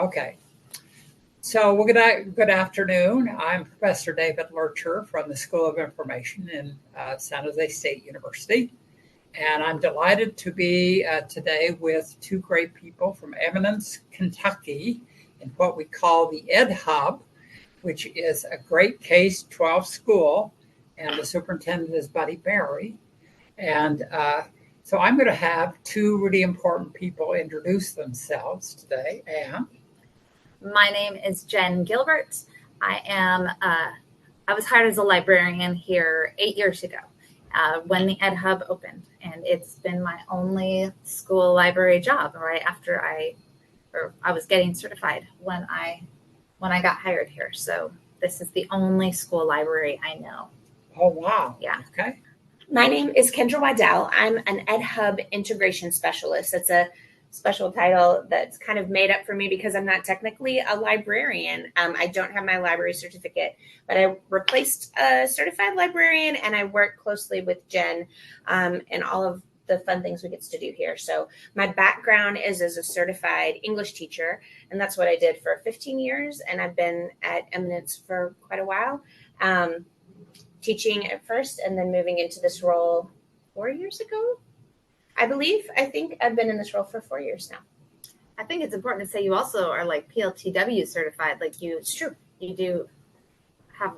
Okay. So good afternoon. I'm Professor David Lurcher from the School of Information in San Jose State University. And I'm delighted to be today with two great people from Eminence, Kentucky, in what we call the EdHub, which is a great K-12 school. And the superintendent is Buddy Berry. And so I'm going to have two really important people introduce themselves today. And my name is Jen Gilbert. I was hired as a librarian here 8 years ago when the EdHub opened, and it's been my only school library job right after I was getting certified when I got hired here. So this is the only school library I know. Oh, wow. Yeah. Okay. My name is Kendra Waddell. I'm an EdHub integration specialist. It's a special title that's kind of made up for me because I'm not technically a librarian. I don't have my library certificate, but I replaced a certified librarian, and I work closely with Jen and all of the fun things we get to do here. So my background is as a certified English teacher, and that's what I did for 15 years, and I've been at Eminence for quite a while. Teaching at first and then moving into this role 4 years ago, I believe. I think I've been in this role for 4 years now. I think it's important to say you also are like PLTW certified. It's true. You do have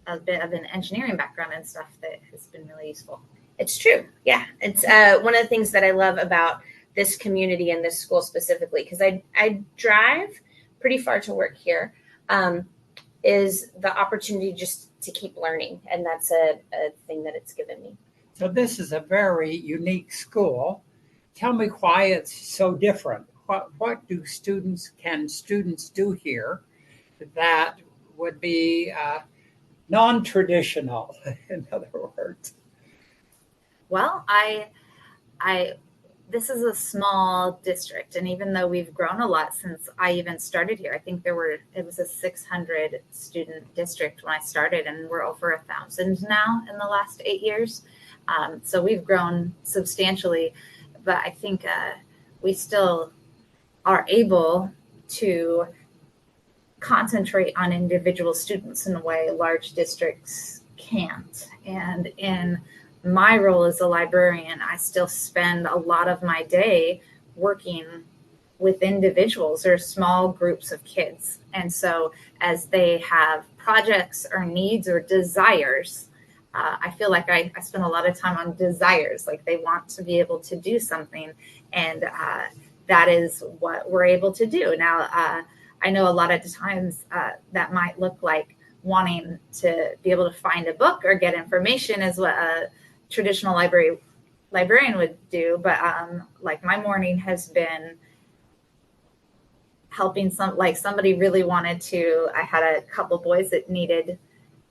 a bit of an engineering background and stuff that has been really useful. It's true. Yeah. It's one of the things that I love about this community and this school specifically, because I drive pretty far to work here, is the opportunity just to keep learning. And that's a thing that it's given me. So this is a very unique school. Tell me why it's so different. What can students do here that would be non-traditional, in other words? Well, this is a small district, and even though we've grown a lot since I even started here, I think it was a 600 student district when I started, and we're over 1,000 now in the last 8 years. So we've grown substantially, but I think we still are able to concentrate on individual students in a way large districts can't. And in my role as a librarian, I still spend a lot of my day working with individuals or small groups of kids. And so as they have projects or needs or desires, I feel like I spend a lot of time on desires, like they want to be able to do something. And that is what we're able to do. Now, I know a lot of the times that might look like wanting to be able to find a book or get information is what a traditional librarian would do. But like my morning has been helping somebody really wanted to, I had a couple boys that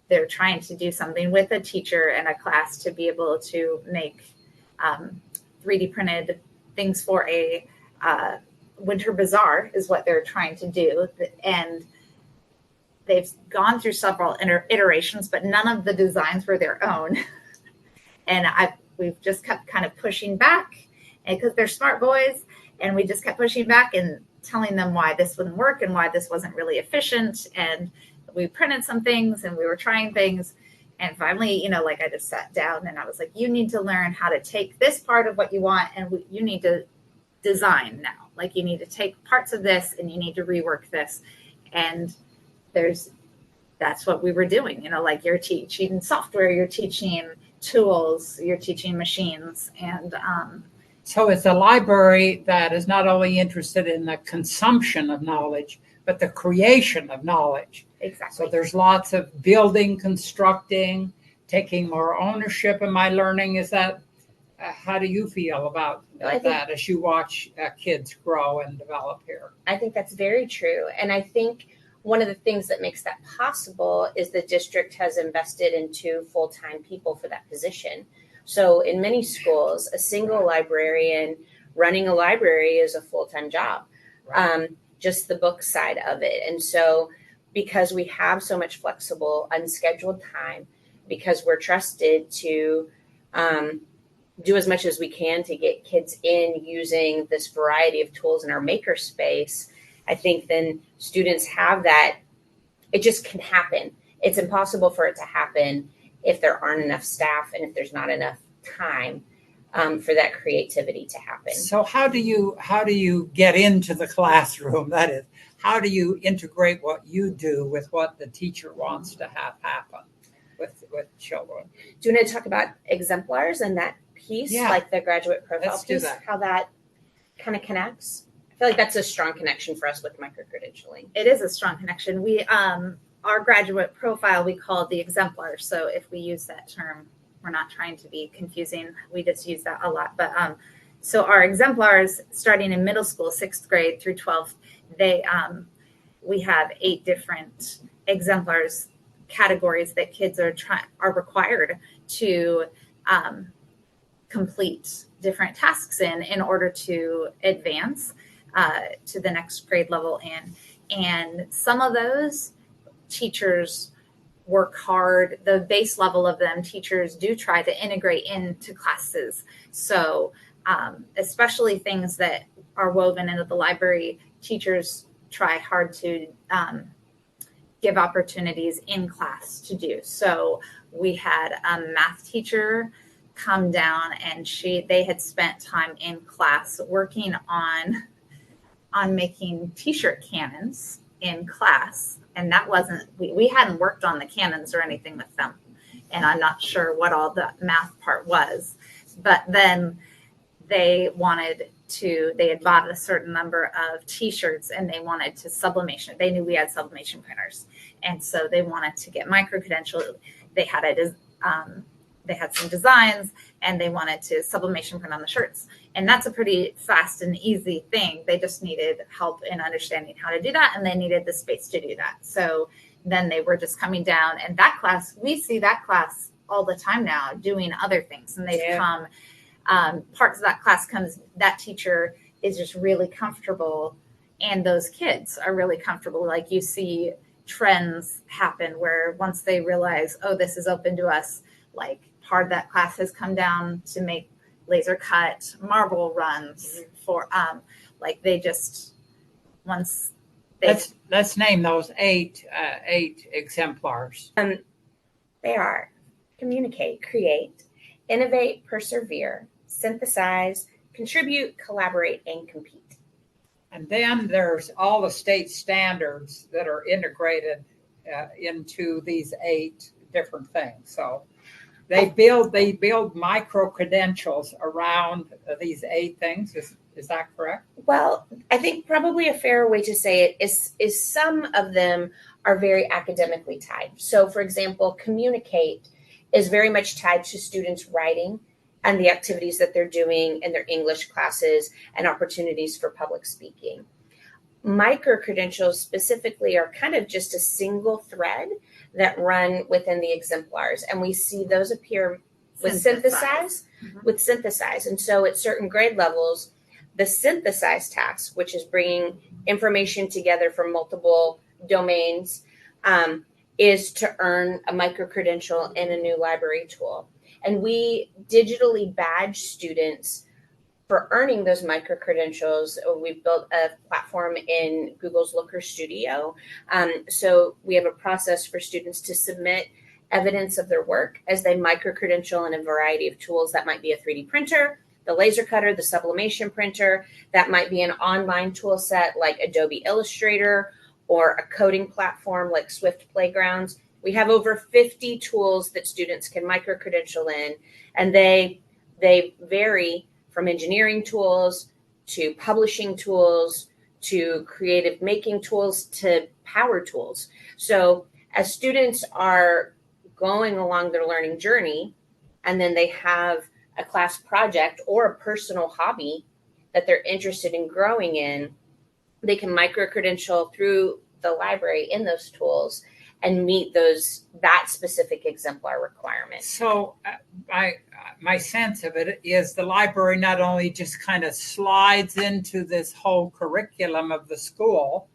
they're trying to do something with a teacher and a class to be able to make 3D printed things for a winter bazaar is what they're trying to do. And they've gone through several iterations, but none of the designs were their own. And we've just kept kind of pushing back, and because they're smart boys, and we just kept pushing back and telling them why this wouldn't work and why this wasn't really efficient. And we printed some things and we were trying things. And finally, I just sat down and I was like, you need to learn how to take this part of what you want and you need to design now. Like you need to take parts of this and you need to rework this. And that's what we were doing. Like you're teaching software, you're teaching tools, you're teaching machines. And so it's a library that is not only interested in the consumption of knowledge, but the creation of knowledge. Exactly. So there's lots of building, constructing, taking more ownership in my learning. Is that, how do you feel about that as you watch kids grow and develop here? I think that's very true. And I think one of the things that makes that possible is the district has invested in 2 full-time people for that position. So in many schools, a single librarian running a library is a full-time job, right. Just the book side of it. And so because we have so much flexible, unscheduled time, because we're trusted to do as much as we can to get kids in using this variety of tools in our makerspace, I think then students have that. It just can happen. It's impossible for it to happen if there aren't enough staff and if there's not enough time for that creativity to happen. So how do you get into the classroom? That is, how do you integrate what you do with what the teacher wants to have happen with children? Do you want to talk about exemplars and that piece, like the graduate profile piece, how that kind of connects? I feel like that's a strong connection for us with micro-credentialing. It is a strong connection. We our graduate profile we call it the exemplar. So if we use that term, we're not trying to be confusing. We just use that a lot. But so our exemplars, starting in middle school, 6th grade through 12th, we have 8 different exemplars categories that kids are required to complete different tasks in order to advance to the next grade level in. And some of those teachers work hard. The base level of them, teachers do try to integrate into classes. So especially things that are woven into the library, teachers try hard to give opportunities in class to do. So we had a math teacher come down, and they had spent time in class working on making t-shirt cannons in class. And that wasn't, we hadn't worked on the cannons or anything with them. And I'm not sure what all the math part was. But then they had bought a certain number of t-shirts and they wanted to sublimation. They knew we had sublimation printers. And so they wanted to get micro-credential. They had some designs and they wanted to sublimation print on the shirts. And that's a pretty fast and easy thing. They just needed help in understanding how to do that. And they needed the space to do that. So then they were just coming down, and that class, we see that class all the time now doing other things. And they've come, parts of that class that teacher is just really comfortable. And those kids are really comfortable. Like you see trends happen where once they realize, oh, this is open to us, like part of that class has come down to make laser cut marble runs for like they just once they let's name those eight exemplars. They are communicate, create, innovate, persevere, synthesize, contribute, collaborate, and compete. And then there's all the state standards that are integrated into these 8 different things. So they build micro credentials around these 8 things. Is that correct? Well, I think probably a fair way to say it is some of them are very academically tied. So, for example, communicate is very much tied to students writing and the activities that they're doing in their English classes and opportunities for public speaking. Micro credentials specifically are kind of just a single thread that run within the exemplars, and we see those appear with synthesize. And so at certain grade levels, the synthesize task, which is bringing information together from multiple domains, is to earn a micro credential in a new library tool. And we digitally badge students for earning those micro credentials. We've built a platform in Google's Looker Studio. So we have a process for students to submit evidence of their work as they micro credential in a variety of tools. That might be a 3D printer, the laser cutter, the sublimation printer. That might be an online tool set like Adobe Illustrator or a coding platform like Swift Playgrounds. We have over 50 tools that students can micro credential in, and they vary from engineering tools to publishing tools to creative making tools to power tools. So as students are going along their learning journey, and then they have a class project or a personal hobby that they're interested in growing in, they can micro credential through the library in those tools and meet that specific exemplar requirement. So my sense of it is the library not only just kind of slides into this whole curriculum of the school,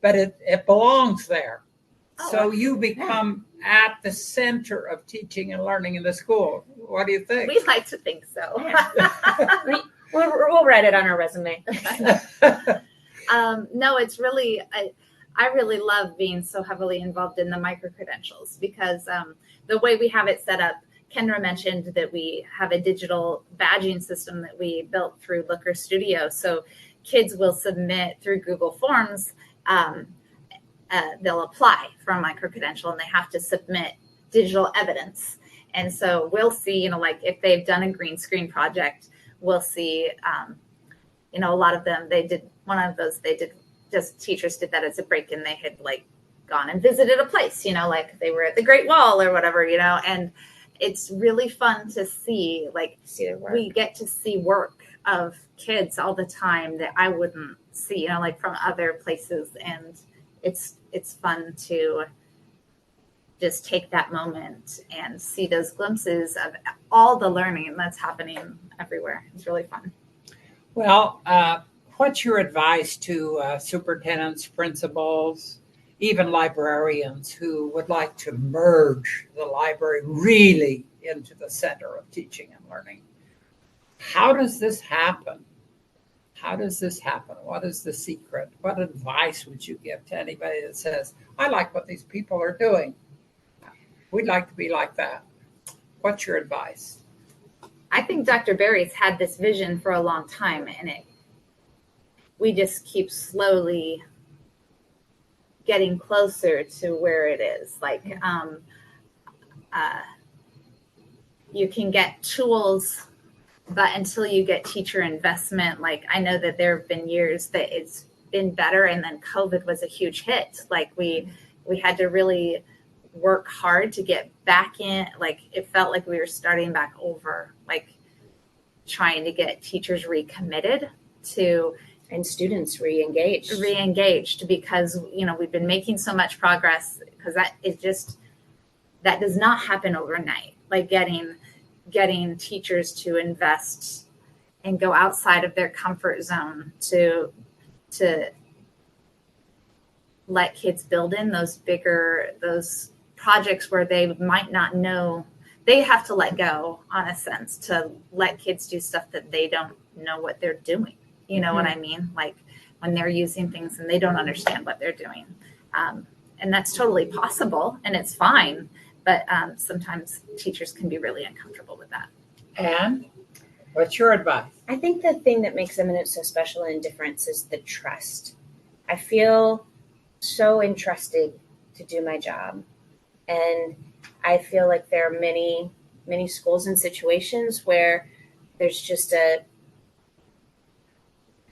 but it belongs there. Oh, so you become at the center of teaching and learning in the school. What do you think? We like to think so. We'll write it on our resume. No, it's really, I really love being so heavily involved in the micro-credentials because the way we have it set up, Kendra mentioned that we have a digital badging system that we built through Looker Studio. So kids will submit through Google Forms. They'll apply for a micro-credential and they have to submit digital evidence. And so we'll see, like if they've done a green screen project, we'll see, a lot of them, they did one of those, just teachers did that as a break and they had like gone and visited a place, like they were at the Great Wall or whatever, and it's really fun to see, we get to see work of kids all the time that I wouldn't see, like from other places. And it's fun to just take that moment and see those glimpses of all the learning that's happening everywhere. It's really fun. Well, what's your advice to superintendents, principals, even librarians who would like to merge the library really into the center of teaching and learning? How does this happen? What is the secret? What advice would you give to anybody that says, I like what these people are doing? We'd like to be like that. What's your advice? I think Dr. Berry's had this vision for a long time, and we just keep slowly getting closer to where it is. You can get tools, but until you get teacher investment, I know that there have been years that it's been better, and then COVID was a huge hit. We had to really work hard to get back in. It felt like we were starting back over, trying to get teachers recommitted to, and students re-engaged because we've been making so much progress, because that does not happen overnight. Getting teachers to invest and go outside of their comfort zone to let kids build in those projects where they might not know. They have to let go, on a sense, to let kids do stuff that they don't know what they're doing. You know what I mean? When they're using things and they don't understand what they're doing. And that's totally possible, and it's fine. But sometimes teachers can be really uncomfortable with that. And what's your advice? I think the thing that makes Eminence so special and different is the trust. I feel so entrusted to do my job. And I feel like there are many, many schools and situations where there's just a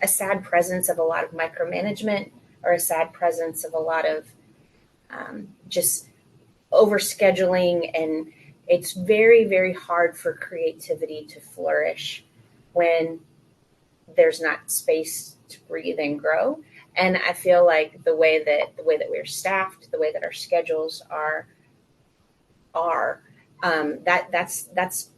sad presence of a lot of micromanagement, or a sad presence of a lot of just overscheduling, and it's very, very hard for creativity to flourish when there's not space to breathe and grow. And I feel like the way that we're staffed, the way that our schedules are that's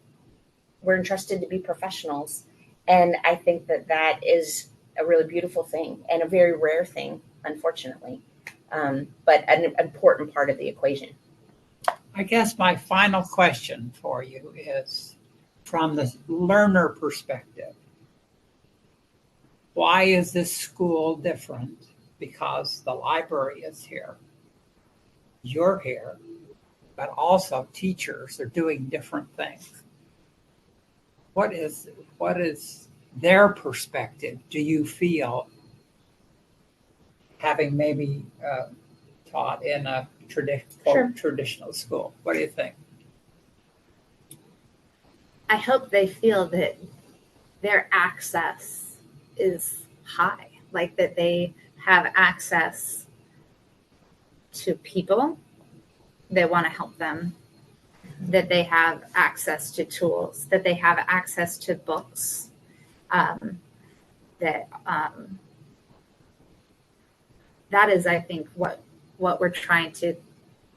we're entrusted to be professionals, and I think that is a really beautiful thing and a very rare thing, unfortunately, but an important part of the equation. I guess my final question for you is, from the learner perspective, why is this school different? Because the library is here, you're here, but also teachers are doing different things. What is their perspective, do you feel, having maybe taught in a traditional school? What do you think? I hope they feel that their access is high, that they have access to people that want to help them, that they have access to tools, that they have access to books, that is, I think, what we're trying to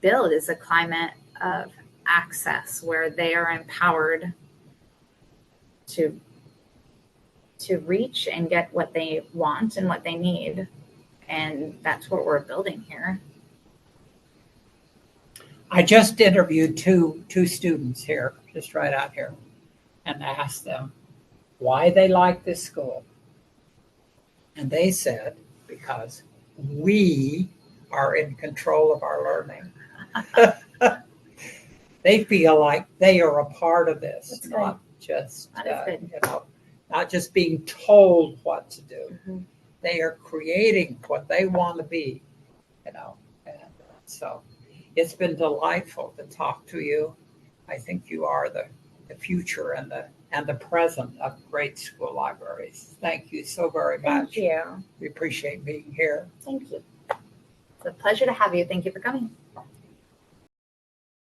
build, is a climate of access where they are empowered to reach and get what they want and what they need. And that's what we're building here. I just interviewed two students here, just right out here, and asked them why they like this school. And they said because we are in control of our learning. They feel like they are a part of this, That's not just good. not just being told what to do. Mm-hmm. They are creating what they want to be, And so it's been delightful to talk to you. I think you are the future and the present of great school libraries. Thank you so very much. Thank you. We appreciate being here. Thank you. It's a pleasure to have you. Thank you for coming.